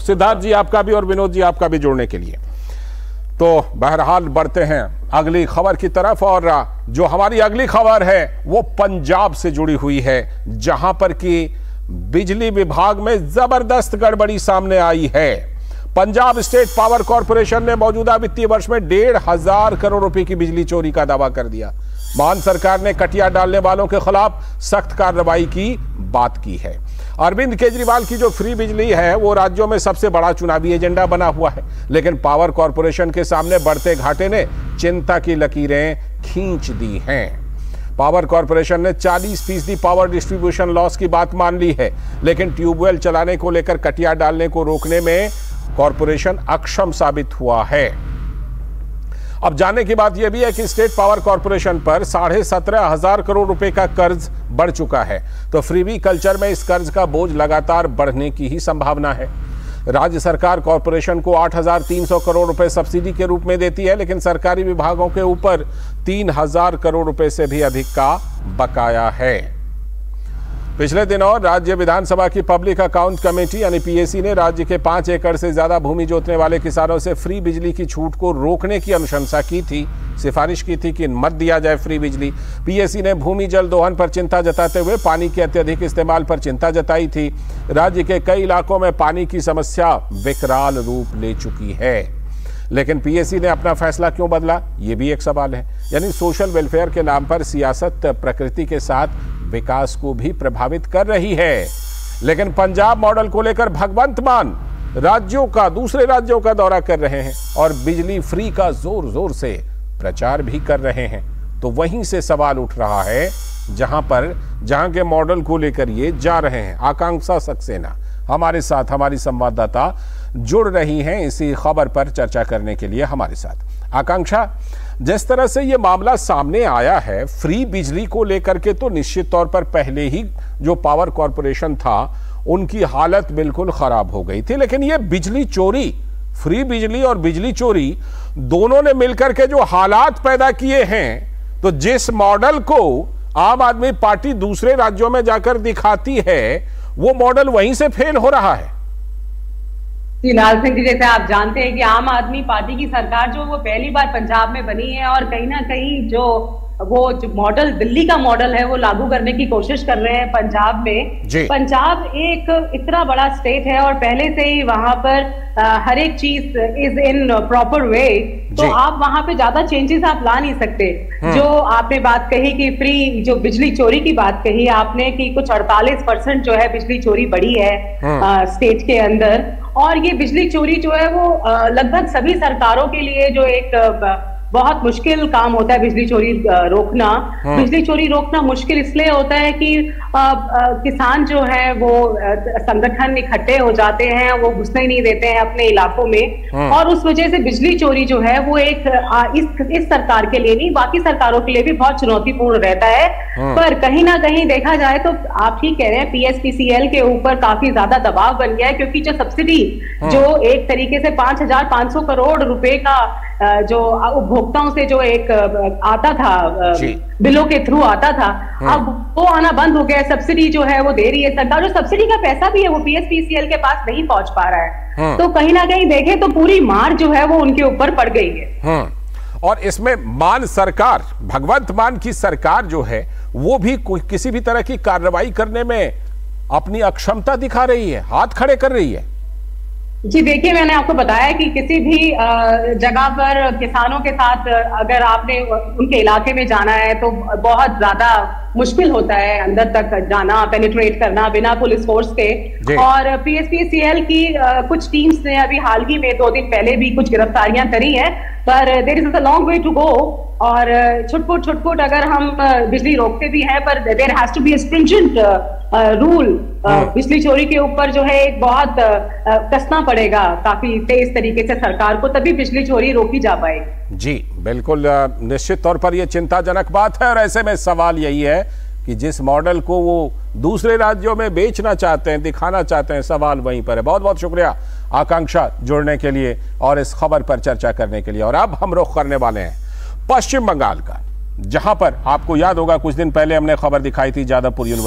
सिद्धार्थ जी आपका भी और विनोद जी आपका भी जुड़ने के लिए। तो बहरहाल बढ़ते हैं अगली खबर की तरफ, और जो हमारी अगली खबर है वो पंजाब से जुड़ी हुई है, जहां पर कि बिजली विभाग में जबरदस्त गड़बड़ी सामने आई है। पंजाब स्टेट पावर कॉरपोरेशन ने मौजूदा वित्तीय वर्ष में 1,500 करोड़ रुपए की बिजली चोरी का दावा कर दिया। मान सरकार ने कटिया डालने वालों के खिलाफ सख्त कार्रवाई की बात की है। अरविंद केजरीवाल की जो फ्री बिजली है वो राज्यों में सबसे बड़ा चुनावी एजेंडा बना हुआ है, लेकिन पावर कॉरपोरेशन के सामने बढ़ते घाटे ने चिंता की लकीरें खींच दी हैं। पावर कॉरपोरेशन ने 40% पावर डिस्ट्रीब्यूशन लॉस की बात मान ली है, लेकिन ट्यूबवेल चलाने को लेकर कटिया डालने को रोकने में कॉरपोरेशन अक्षम साबित हुआ है। अब जानने की बात यह भी है कि स्टेट पावर कॉरपोरेशन पर 17,500 करोड़ रुपए का कर्ज बढ़ चुका है, तो फ्रीबी कल्चर में इस कर्ज का बोझ लगातार बढ़ने की ही संभावना है। राज्य सरकार कॉरपोरेशन को 8,300 करोड़ रुपए सब्सिडी के रूप में देती है, लेकिन सरकारी विभागों के ऊपर 3,000 करोड़ रुपए से भी अधिक का बकाया है। पिछले दिनों राज्य विधानसभा की पब्लिक अकाउंट कमेटी यानी पीएसी ने राज्य के 5 एकड़ से ज्यादा भूमि जोतने वाले किसानों से फ्री बिजली की छूट को रोकने की अनुशंसा की थी, सिफारिश की थी कि मत दिया जाए फ्री बिजली। पीएसी ने भूमि जल दोहन पर चिंता जताते हुए पानी के अत्यधिक इस्तेमाल पर चिंता जताई थी। राज्य के कई इलाकों में पानी की समस्या विकराल रूप ले चुकी है, लेकिन पीएसी ने अपना फैसला क्यों बदला, ये भी एक सवाल है। यानी सोशल वेलफेयर के नाम पर सियासत प्रकृति के साथ विकास को भी प्रभावित कर रही है। लेकिन पंजाब मॉडल को लेकर भगवंत मान दूसरे राज्यों का दौरा कर रहे हैं और बिजली फ्री का जोर जोर से प्रचार भी कर रहे हैं। तो वहीं से सवाल उठ रहा है जहां के मॉडल को लेकर ये जा रहे हैं। आकांक्षा सक्सेना हमारे साथ, हमारी संवाददाता जुड़ रही हैं इसी खबर पर चर्चा करने के लिए हमारे साथ। आकांक्षा, जिस तरह से ये मामला सामने आया है फ्री बिजली को लेकर के, तो निश्चित तौर पर पहले ही जो पावर कॉरपोरेशन था उनकी हालत बिल्कुल खराब हो गई थी, लेकिन ये बिजली चोरी, फ्री बिजली और बिजली चोरी दोनों ने मिलकर के जो हालात पैदा किए हैं, तो जिस मॉडल को आम आदमी पार्टी दूसरे राज्यों में जाकर दिखाती है वो मॉडल वहीं से फेल हो रहा है। लाल सिंह जी, जैसे आप जानते हैं कि आम आदमी पार्टी की सरकार जो वो पहली बार पंजाब में बनी है और कहीं ना कहीं जो मॉडल दिल्ली का मॉडल है वो लागू करने की कोशिश कर रहे हैं पंजाब में। पंजाब एक इतना बड़ा स्टेट है और पहले से ही वहां पर हर एक चीज इज इन प्रॉपर वे, तो आप वहां पे ज्यादा चेंजेस आप ला नहीं सकते। जो आपने बात कही कि फ्री जो बिजली चोरी की बात कही आपने कि कुछ 48% जो है बिजली चोरी बढ़ी है स्टेट के अंदर, और ये बिजली चोरी जो है वो लगभग सभी सरकारों के लिए जो एक बहुत मुश्किल काम होता है बिजली चोरी रोकना। बिजली चोरी रोकना मुश्किल इसलिए होता है कि किसान जो है वो संगठन इकट्ठे हो जाते हैं, वो घुसने ही नहीं देते हैं अपने इलाकों में, और उस वजह से बिजली चोरी जो है वो एक इस सरकार के लिए नहीं बाकी सरकारों के लिए भी बहुत चुनौतीपूर्ण रहता है। पर कहीं ना कहीं देखा जाए तो आप ठीक कह रहे हैं, पीएसपीसीएल के ऊपर काफी ज्यादा दबाव बन गया है, क्योंकि जो सब्सिडी जो एक तरीके से 5,500 करोड़ रुपए का जो उपभोक्ताओं से जो एक आता था बिलों के थ्रू आता था, अब वो आना बंद हो गया। सब्सिडी जो है वो दे रही है सरकार, जो सब्सिडी का पैसा भी है वो पीएसपीसीएल के पास नहीं पहुंच पा रहा है। तो कहीं ना कहीं देखें तो पूरी मार जो है वो उनके ऊपर पड़ गई है। और इसमें मान सरकार, भगवंत मान की सरकार जो है वो भी किसी भी तरह की कार्रवाई करने में अपनी अक्षमता दिखा रही है, हाथ खड़े कर रही है। जी देखिए, मैंने आपको बताया कि किसी भी जगह पर किसानों के साथ अगर आपने उनके इलाके में जाना है तो बहुत ज्यादा मुश्किल होता है अंदर तक जाना, पेनिट्रेट करना बिना पुलिस फोर्स के। और पीएसपीसीएल की कुछ टीम्स ने अभी हाल ही में 2 दिन पहले भी कुछ गिरफ्तारियां करी हैं, पर there is a long way to go. और छुटपुट अगर हम बिजली रोकते भी हैं, पर there has to be a stringent rule. बिजली चोरी के ऊपर जो है एक बहुत कसना पड़ेगा काफी तेज तरीके से सरकार को, तभी बिजली चोरी रोकी जा पाएगी। जी बिल्कुल, निश्चित तौर पर यह चिंताजनक बात है। और ऐसे में सवाल यही है कि जिस मॉडल को वो दूसरे राज्यों में बेचना चाहते हैं, दिखाना चाहते हैं, सवाल वहीं पर है। बहुत बहुत शुक्रिया आकांक्षा जुड़ने के लिए और इस खबर पर चर्चा करने के लिए। और अब हम रुख करने वाले हैं पश्चिम बंगाल का, जहां पर आपको याद होगा कुछ दिन पहले हमने खबर दिखाई थी जादवपुर यूनिवर्सिटी